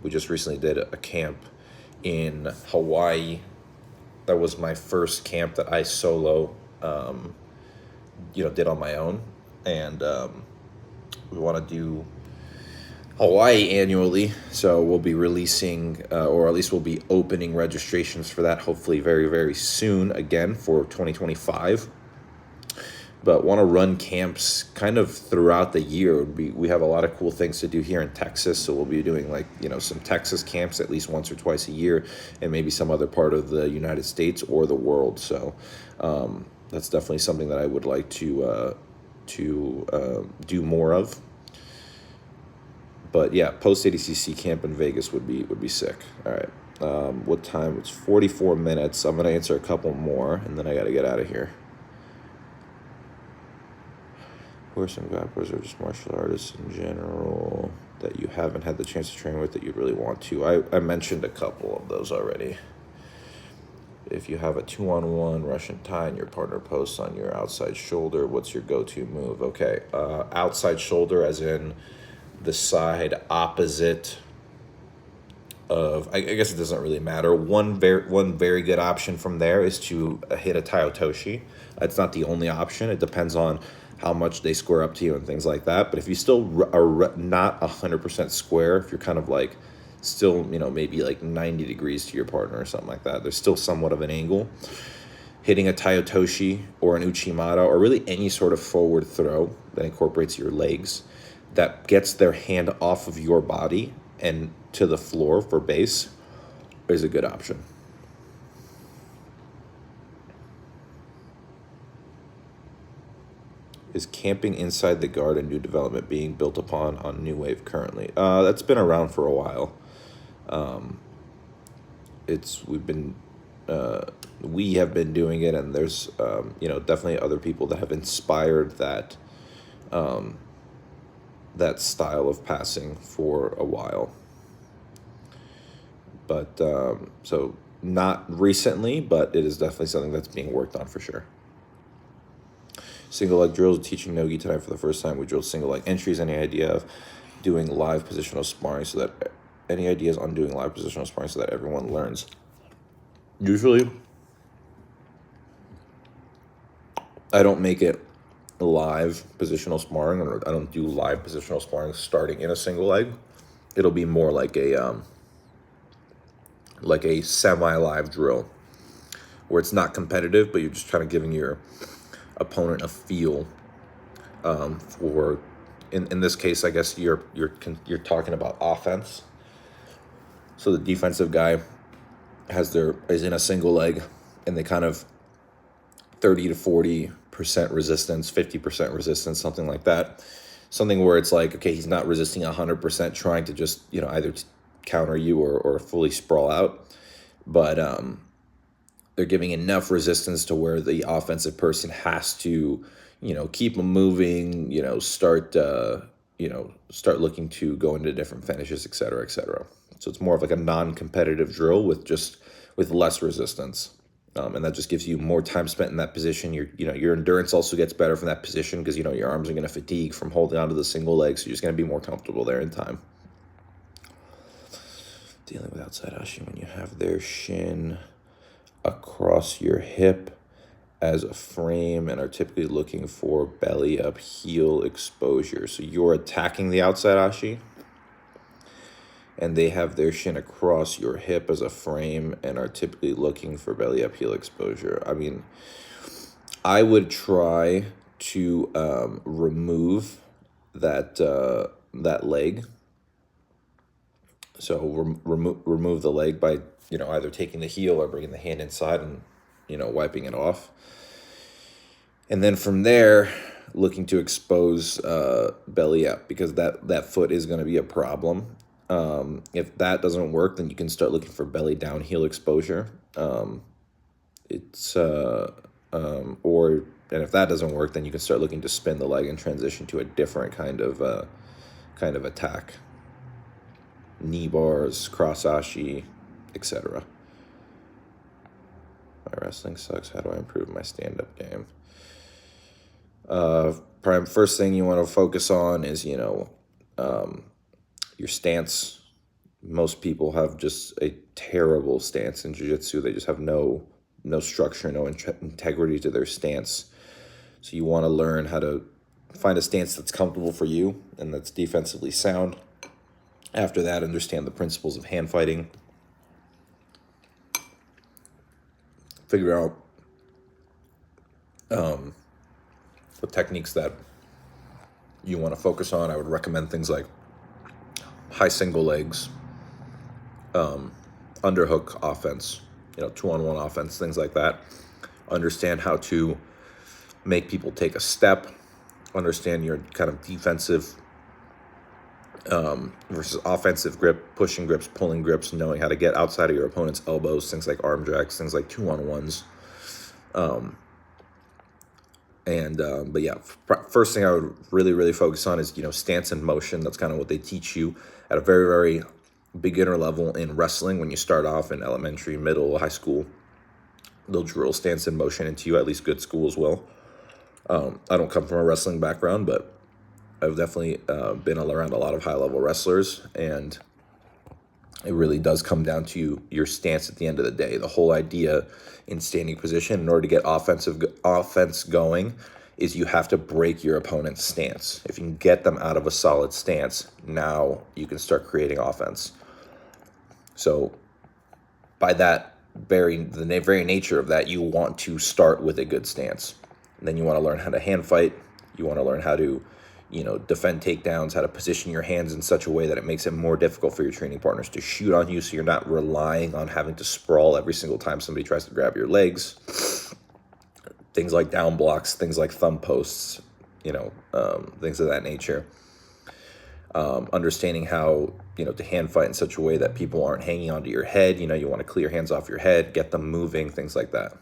we just recently did a camp in Hawaii. That was my first camp that I solo, did on my own. And we want to do Hawaii annually, so we'll be releasing, or at least we'll be opening registrations for that hopefully very, very soon again for 2025. But want to run camps kind of throughout the year. We have a lot of cool things to do here in Texas, so we'll be doing some Texas camps at least once or twice a year, and maybe some other part of the United States or the world. So that's definitely something that I would like to do more of. But yeah, post ADCC camp in Vegas would be sick. All right, what time? It's 44 minutes. I'm gonna answer a couple more, and then I gotta get out of here. Who are some grapplers or just martial artists in general that you haven't had the chance to train with that you'd really want to? I mentioned a couple of those already. If you have a 2-on-1 Russian tie and your partner posts on your outside shoulder, what's your go-to move? Okay, outside shoulder as in the side opposite of, I guess it doesn't really matter. One very good option from there is to hit a Taiotoshi. It's not the only option. It depends on how much they square up to you and things like that. But if you still are not 100% square, if you're kind of like still, maybe like 90 degrees to your partner or something like that, there's still somewhat of an angle. Hitting a Taiotoshi or an Uchimata or really any sort of forward throw that incorporates your legs that gets their hand off of your body and to the floor for base is a good option. Is camping inside the guard a new development being built upon on New Wave currently? That's been around for a while. We have been doing it, and there's definitely other people that have inspired that that style of passing for a while. But so not recently, but it is definitely something that's being worked on for sure. Single leg drills, teaching no-gi tonight for the first time. We drilled single leg entries. Any idea of doing live positional sparring so that any ideas on doing live positional sparring so that everyone learns? Usually, I don't make it live positional sparring, or I don't do live positional sparring starting in a single leg. It'll be more like a semi-live drill where it's not competitive, but you're just kind of giving your opponent a feel for. In this case, I guess you're talking about offense. So the defensive guy is in a single leg, and they kind of 30 to 40% resistance, 50% resistance, something like that. Something where it's like, okay, he's not resisting 100%, trying to just, either counter you or fully sprawl out. But they're giving enough resistance to where the offensive person has to, keep them moving, start looking to go into different finishes, et cetera, et cetera. So it's more of like a non-competitive drill with less resistance. And that just gives you more time spent in that position. Your endurance also gets better from that position because, your arms are going to fatigue from holding onto the single leg. So you're just going to be more comfortable there in time. Dealing with outside ashi when you have their shin across your hip as a frame and are typically looking for belly up heel exposure. So you're attacking the outside ashi, and they have their shin across your hip as a frame and are typically looking for belly up heel exposure. I mean, I would try to remove that leg. So remove the leg by, either taking the heel or bringing the hand inside and, wiping it off. And then from there, looking to expose belly up, because that foot is going to be a problem. If that doesn't work, then you can start looking for belly down heel exposure. And if that doesn't work, then you can start looking to spin the leg and transition to a different kind of attack. Knee bars, cross ashi, etc. My wrestling sucks. How do I improve my stand-up game? First thing you want to focus on is, your stance. Most people have just a terrible stance in jiu-jitsu. They just have no structure, no integrity to their stance. So you want to learn how to find a stance that's comfortable for you and that's defensively sound. After that, understand the principles of hand fighting. Figure out the techniques that you want to focus on. I would recommend things like high single legs, underhook offense, 2-on-1 offense, things like that. Understand how to make people take a step. Understand your kind of defensive versus offensive grip, pushing grips, pulling grips, knowing how to get outside of your opponent's elbows, things like arm drags, things like 2-on-1s. But yeah, first thing I would really, really focus on is, stance and motion. That's kind of what they teach you at a very, very beginner level in wrestling. When you start off in elementary, middle, high school, they'll drill stance and motion into you, at least good schools will. I don't come from a wrestling background, but I've definitely been around a lot of high-level wrestlers, and it really does come down to your stance at the end of the day. The whole idea in standing position, in order to get offense going, is you have to break your opponent's stance. If you can get them out of a solid stance, now you can start creating offense. So by the very nature of that, you want to start with a good stance. And then you want to learn how to hand fight. You want to learn how to defend takedowns, how to position your hands in such a way that it makes it more difficult for your training partners to shoot on you, so you're not relying on having to sprawl every single time somebody tries to grab your legs. Things like down blocks, things like thumb posts, things of that nature. Understanding how, to hand fight in such a way that people aren't hanging onto your head. You want to clear hands off your head, get them moving, things like that.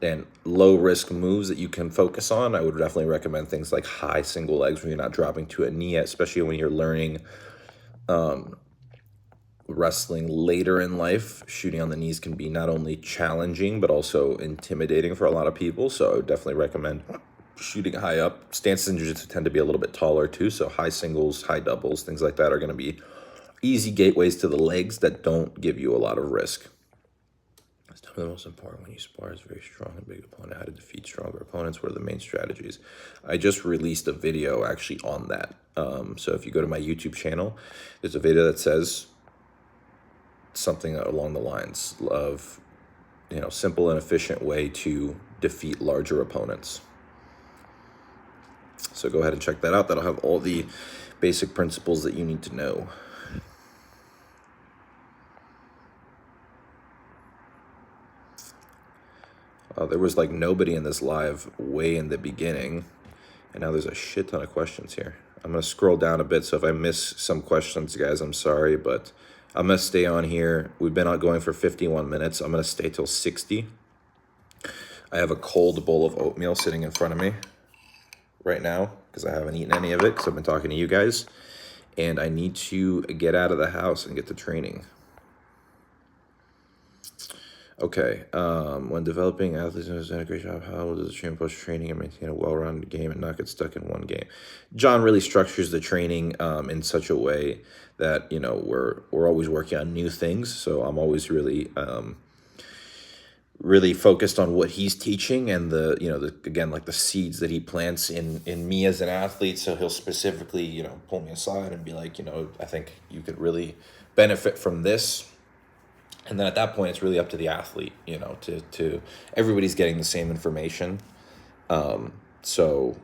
And low-risk moves that you can focus on, I would definitely recommend things like high single legs where you're not dropping to a knee, especially when you're learning wrestling later in life. Shooting on the knees can be not only challenging, but also intimidating for a lot of people. So I would definitely recommend shooting high up. Stances in jiu-jitsu tend to be a little bit taller too, so high singles, high doubles, things like that are going to be easy gateways to the legs that don't give you a lot of risk. It's definitely the most important when you spar is very strong and big opponent. How to defeat stronger opponents? What are the main strategies? I just released a video actually on that. So if you go to my YouTube channel, there's a video that says something along the lines of, simple and efficient way to defeat larger opponents. So go ahead and check that out. That'll have all the basic principles that you need to know. There was like nobody in this live way in the beginning, and now there's a shit ton of questions here. I'm going to scroll down a bit, so if I miss some questions, guys, I'm sorry, but I'm going to stay on here. We've been going for 51 minutes. I'm going to stay till 60. I have a cold bowl of oatmeal sitting in front of me right now because I haven't eaten any of it because I've been talking to you guys, and I need to get out of the house and get to training. Okay, when developing athletes has done a great job, how does the train push training and maintain a well-rounded game and not get stuck in one game? John really structures the training in such a way that, we're always working on new things. So I'm always really focused on what he's teaching and again, like the seeds that he plants in me as an athlete. So he'll specifically, pull me aside and be like, I think you could really benefit from this. And then at that point, it's really up to the athlete, to everybody's getting the same information. So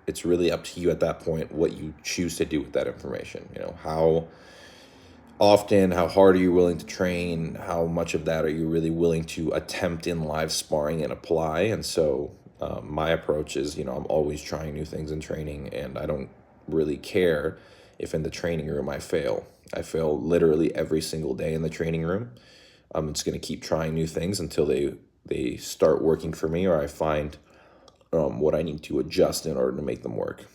it's really up to you at that point what you choose to do with that information. How often, how hard are you willing to train? How much of that are you really willing to attempt in live sparring and apply? And so my approach is, I'm always trying new things in training, and I don't really care if in the training room I fail. I fail literally every single day in the training room. I'm just going to keep trying new things until they start working for me, or I find what I need to adjust in order to make them work.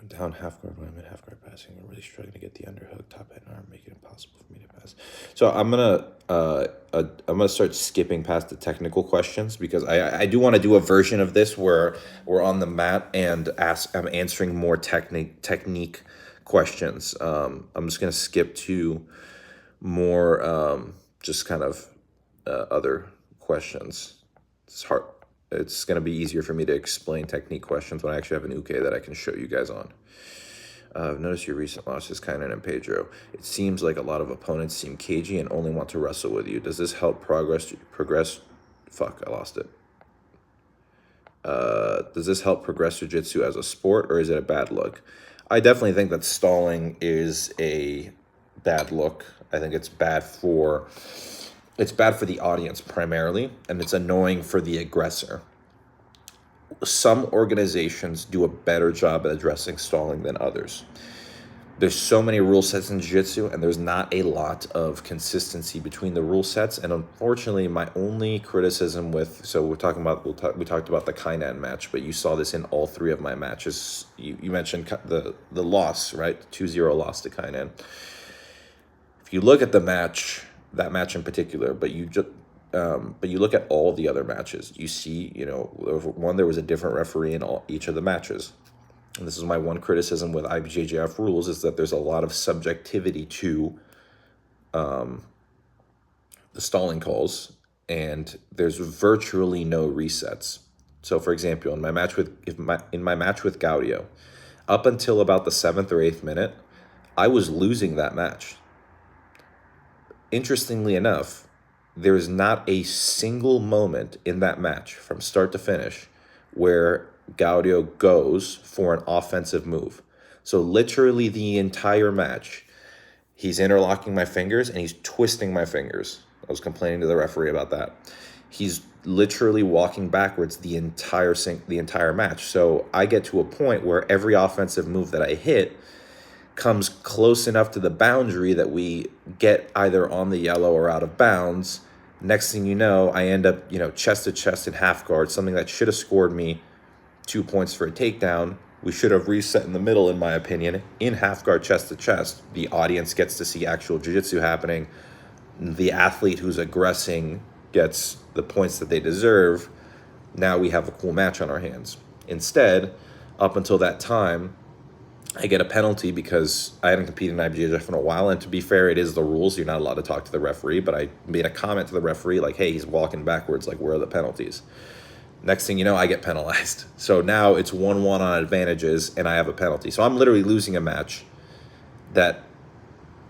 I'm down half guard when I'm in half guard passing. I'm really struggling to get the underhook, top head and arm, make it impossible for me to pass. So I'm gonna start skipping past the technical questions because I do want to do a version of this where we're on the mat and I'm answering more technique questions. I'm just gonna skip to more just kind of other questions. It's hard. It's going to be easier for me to explain technique questions when I actually have an uke that I can show you guys on. I've noticed your recent losses, Kainan and Pedro. It seems like a lot of opponents seem cagey and only want to wrestle with you. Does this help progress? Fuck, I lost it. Does this help progress jiu-jitsu as a sport, or is it a bad look? I definitely think that stalling is a bad look. I think it's bad for the audience primarily, and it's annoying for the aggressor. Some organizations do a better job at addressing stalling than others. There's so many rule sets in jiu-jitsu, and there's not a lot of consistency between the rule sets. And unfortunately, my only criticism we talked about the Kainan match, but you saw this in all three of my matches. You mentioned the loss, right? 2-0 loss to Kainan. If you look at that match in particular, but you look at all the other matches, you see, there was a different referee in each of the matches. And this is my one criticism with IBJJF rules, is that there's a lot of subjectivity to the stalling calls, and there's virtually no resets. So, for example, in my match with Gaudio, up until about the 7th or 8th minute, I was losing that match. Interestingly enough, there is not a single moment in that match from start to finish where Gaudio goes for an offensive move. So literally the entire match, he's interlocking my fingers and he's twisting my fingers. I was complaining to the referee about that. He's literally walking backwards the entire match. So I get to a point where every offensive move that I hit comes close enough to the boundary that we get either on the yellow or out of bounds. Next thing you know, I end up, chest to chest in half guard, something that should have scored me 2 points for a takedown. We should have reset in the middle, in my opinion, in half guard, chest to chest. The audience gets to see actual jiu-jitsu happening. The athlete who's aggressing gets the points that they deserve. now we have a cool match on our hands. Instead, up until that time, I get a penalty because I hadn't competed in IBJJF in a while. And to be fair, it is the rules. You're not allowed to talk to the referee. But I made a comment to the referee like, hey, he's walking backwards. Like, where are the penalties? Next thing you know, I get penalized. So now it's 1-1 on advantages, and I have a penalty. So I'm literally losing a match that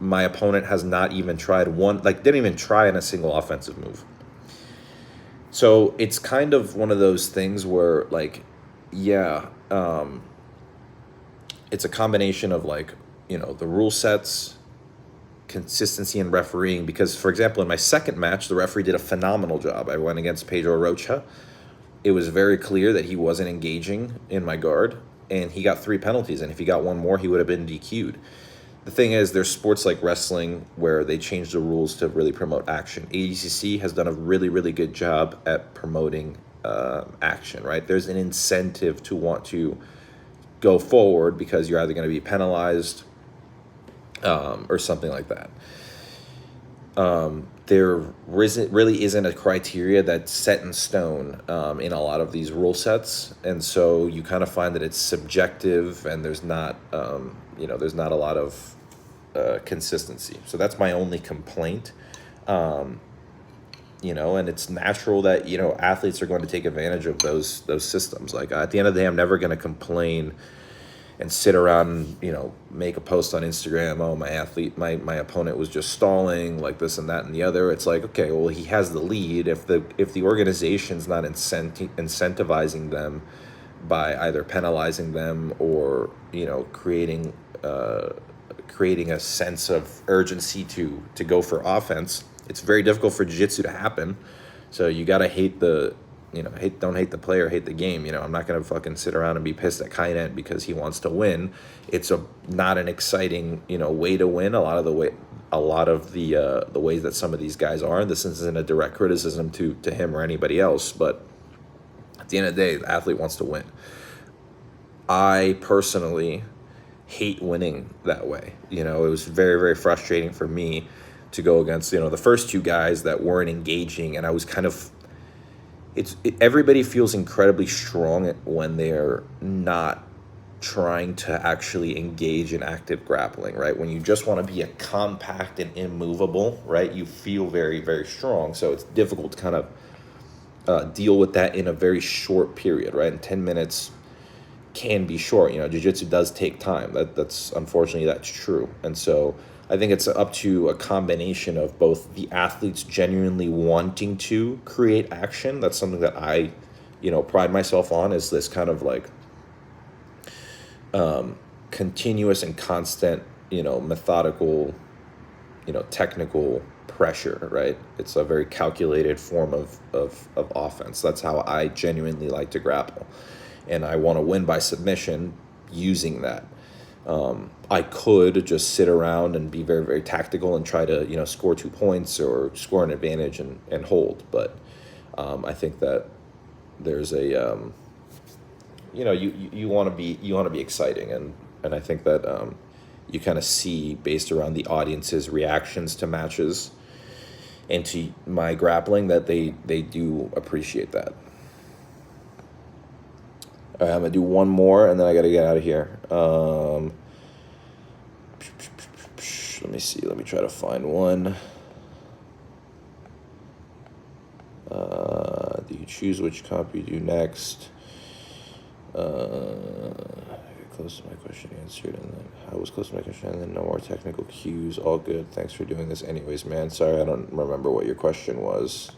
my opponent has not even tried didn't even try in a single offensive move. So it's kind of one of those things where, like, yeah, it's a combination of, like, the rule sets, consistency in refereeing. Because, for example, in my second match, the referee did a phenomenal job. I went against Pedro Rocha. It was very clear that he wasn't engaging in my guard, and he got 3 penalties. And if he got one more, he would have been DQ'd. The thing is, there's sports like wrestling where they change the rules to really promote action. ADCC has done a really, really good job at promoting action, right? There's an incentive to want to go forward because you're either going to be penalized or something like that. There really isn't a criteria that's set in stone in a lot of these rule sets, and so you kind of find that it's subjective, and there's not there's not a lot of consistency. So that's my only complaint. And it's natural that athletes are going to take advantage of those systems. Like, at the end of the day, I'm never going to complain and sit around and make a post on Instagram, oh, my opponent was just stalling, like this and that and the other. It's like, okay, well, he has the lead. If the organization's not incentivizing them by either penalizing them or creating a sense of urgency to go for offense, it's very difficult for jiu-jitsu to happen. So you gotta hate the don't hate the player, hate the game. I'm not gonna fucking sit around and be pissed at Kainet because he wants to win. It's not an exciting way to win. A lot of the ways that some of these guys are. This isn't a direct criticism to him or anybody else, but at the end of the day, the athlete wants to win. I personally hate winning that way. It was very, very frustrating for me to go against the first 2 guys that weren't engaging, and I was kind of. Everybody feels incredibly strong when they're not trying to actually engage in active grappling, right? When you just want to be a compact and immovable, right? You feel very, very strong. So it's difficult to kind of deal with that in a very short period, right? And 10 minutes can be short. Jiu-jitsu does take time. That's unfortunately, that's true. And so I think it's up to a combination of both the athletes genuinely wanting to create action. That's something that I, pride myself on, is this kind of like continuous and constant, methodical, technical pressure, right? It's a very calculated form of offense. That's how I genuinely like to grapple. And I want to win by submission using that. I could just sit around and be very, very tactical and try to, score 2 points or score an advantage and hold. But I think that there's a, you want to be exciting, and I think that you kind of see based around the audience's reactions to matches and to my grappling that they do appreciate that. All right, I'm gonna do one more, and then I gotta get out of here. Let me see. Let me try to find one. Do you choose which comp you do next? Close to my question answered, and then I was close to my question, and then no more technical cues. All good. Thanks for doing this, anyways, man. Sorry, I don't remember what your question was.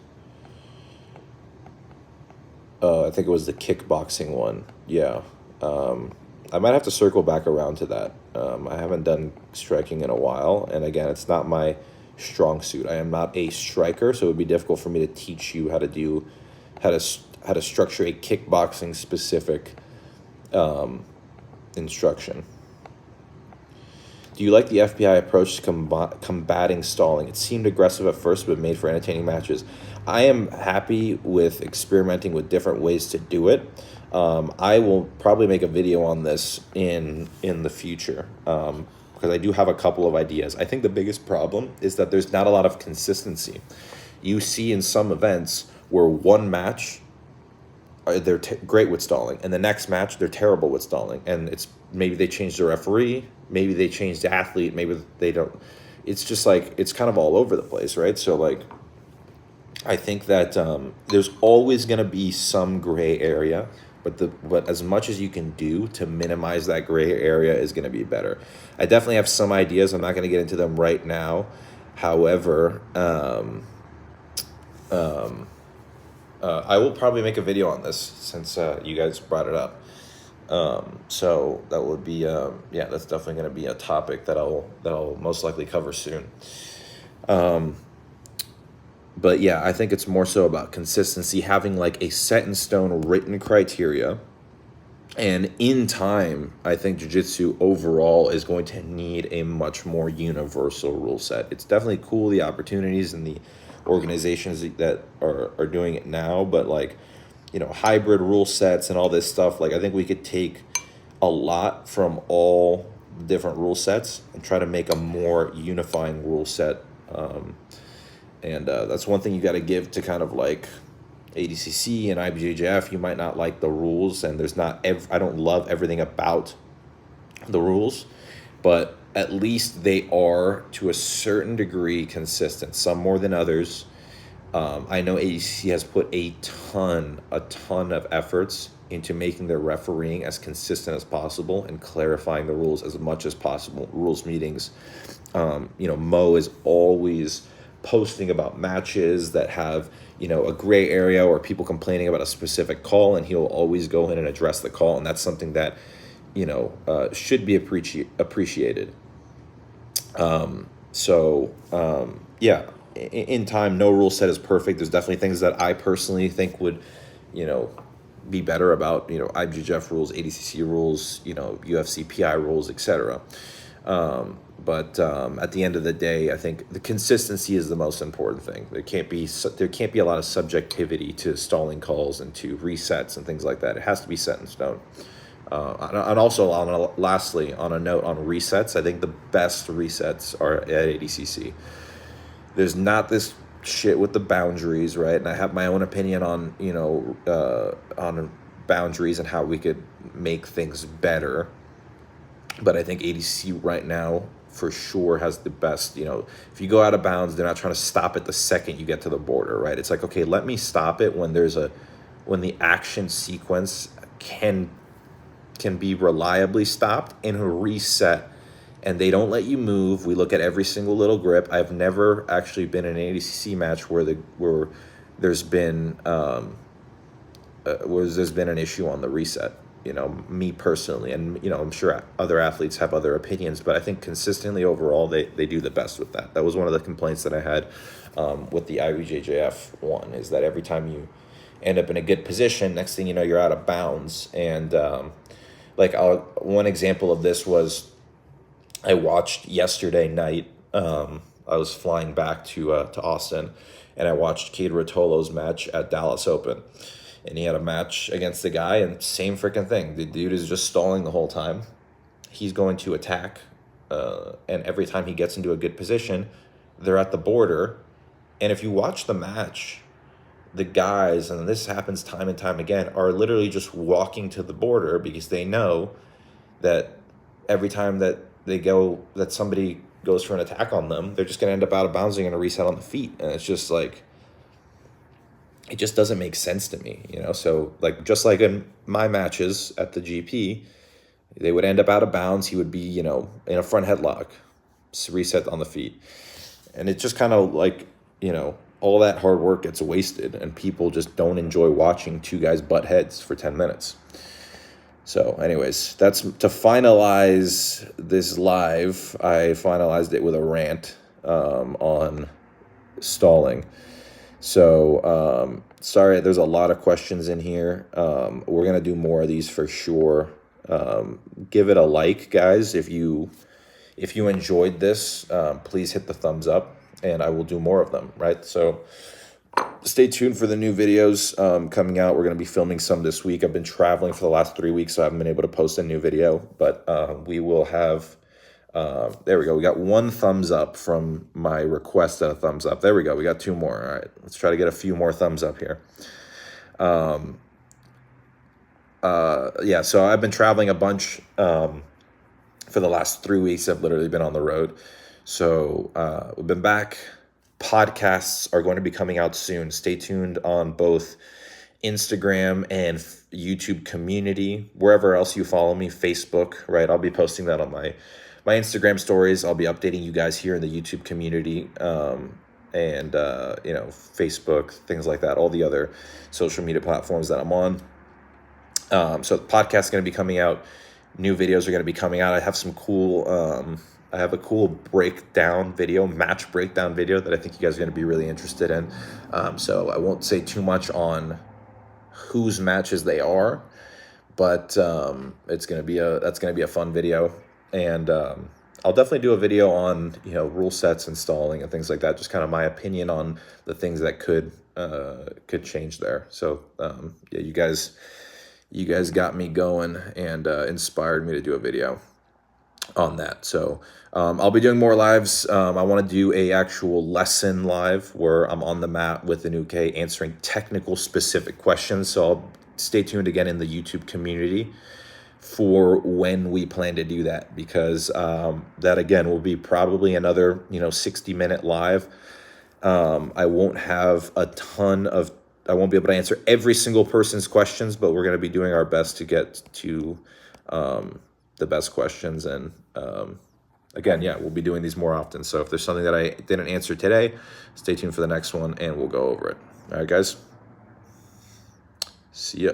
I think it was the kickboxing one. Yeah. I might have to circle back around to that. I haven't done striking in a while. And again, it's not my strong suit. I am not a striker, so it would be difficult for me to teach you how to structure a kickboxing specific instruction. Do you like the FBI approach to combating stalling? It seemed aggressive at first, but made for entertaining matches. I am happy with experimenting with different ways to do it. I will probably make a video on this in the future because I do have a couple of ideas. I think the biggest problem is that there's not a lot of consistency. You see in some events where one match they're great with stalling, and the next match they're terrible with stalling, and it's maybe they changed the referee, maybe they changed the athlete, maybe they don't. It's just like it's kind of all over the place, right? So like, I think that there's always going to be some gray area, but as much as you can do to minimize that gray area is going to be better. I definitely have some ideas. I'm not going to get into them right now. However, I will probably make a video on this since you guys brought it up. So that would be yeah, that's definitely going to be a topic that I'll most likely cover soon. But yeah, I think it's more so about consistency, having like a set in stone written criteria. And in time, I think jiu-jitsu overall is going to need a much more universal rule set. It's definitely cool, the opportunities and the organizations that are doing it now, but like, you know, hybrid rule sets and all this stuff, like I think we could take a lot from all different rule sets and try to make a more unifying rule set. And that's one thing you got to give to kind of like ADCC and IBJJF. You might not like the rules, and there's not I don't love everything about the rules, but at least they are to a certain degree consistent, some more than others. I know ADCC has put a ton of efforts into making their refereeing as consistent as possible and clarifying the rules as much as possible. Rules meetings, you know, Mo is always posting about matches that have, you know, a gray area or people complaining about a specific call, and he'll always go in and address the call, and that's something that, you know, should be appreciated. Yeah, in time, no rule set is perfect. There's definitely things that I personally think would, you know, be better about, you know, IBJJF rules, ADCC rules, you know, UFC PI rules, etc. But at the end of the day, I think the consistency is the most important thing. There can't be a lot of subjectivity to stalling calls and to resets and things like that. It has to be set in stone. And also, lastly, on a note on resets, I think the best resets are at ADCC. There's not this shit with the boundaries, right? And I have my own opinion on, you know, on boundaries and how we could make things better. But I think ADCC right now for sure has the best. You know, if you go out of bounds, they're not trying to stop it the second you get to the border, right? It's like, okay, let me stop it when the action sequence can be reliably stopped and reset, and they don't let you move. We look at every single little grip. I've never actually been in an ADCC match where there's been an issue on the reset. You know, me personally, and, you know, I'm sure other athletes have other opinions, but I think consistently overall they do the best with that. That was one of the complaints that I had with the IBJJF one, is that every time you end up in a good position, next thing you know, you're out of bounds. And one example of this was I watched yesterday night. I was flying back to Austin, and I watched Cade Rotolo's match at Dallas Open. And he had a match against the guy, and same freaking thing. The dude is just stalling the whole time. He's going to attack, and every time he gets into a good position, they're at the border. And if you watch the match, the guys, and this happens time and time again, are literally just walking to the border because they know that every time that somebody goes for an attack on them, they're just going to end up out of bounds and going to reset on the feet. And it's just like, it just doesn't make sense to me, you know? So like, just like in my matches at the GP, they would end up out of bounds. He would be, you know, in a front headlock, reset on the feet. And it's just kind of like, you know, all that hard work gets wasted, and people just don't enjoy watching two guys butt heads for 10 minutes. So anyways, that's to finalize this live. I finalized it with a rant on stalling. So sorry, there's a lot of questions in here. We're gonna do more of these for sure. Give it a like, guys. If you enjoyed this, please hit the thumbs up, and I will do more of them, right? So stay tuned for the new videos coming out. We're gonna be filming some this week. I've been traveling for the last 3 weeks, so I haven't been able to post a new video, but we will have. There we go. We got one thumbs up from my request at a thumbs up. There we go. We got two more. All right. Let's try to get a few more thumbs up here. yeah, so I've been traveling a bunch for the last 3 weeks. I've literally been on the road. So we've been back. Podcasts are going to be coming out soon. Stay tuned on both Instagram and YouTube community, wherever else you follow me, Facebook, right? I'll be posting that on my Instagram stories. I'll be updating you guys here in the YouTube community, and Facebook, things like that, all the other social media platforms that I'm on. So the podcast is going to be coming out. New videos are going to be coming out. I have some cool, I have a cool breakdown video, match breakdown video that I think you guys are going to be really interested in. So I won't say too much on whose matches they are, but that's going to be a fun video. And I'll definitely do a video on, rule sets and stalling and things like that. Just kind of my opinion on the things that could change there. So yeah, you guys got me going and inspired me to do a video on that. So I'll be doing more lives. I want to do a actual lesson live where I'm on the mat with the UK answering technical specific questions. So I'll stay tuned again in the YouTube community for when we plan to do that, because that again will be probably another 60-minute live. I won't be able to answer every single person's questions, but we're going to be doing our best to get to the best questions. And again, yeah, we'll be doing these more often. So if there's something that I didn't answer today, stay tuned for the next one and we'll go over it. All right, guys. See ya.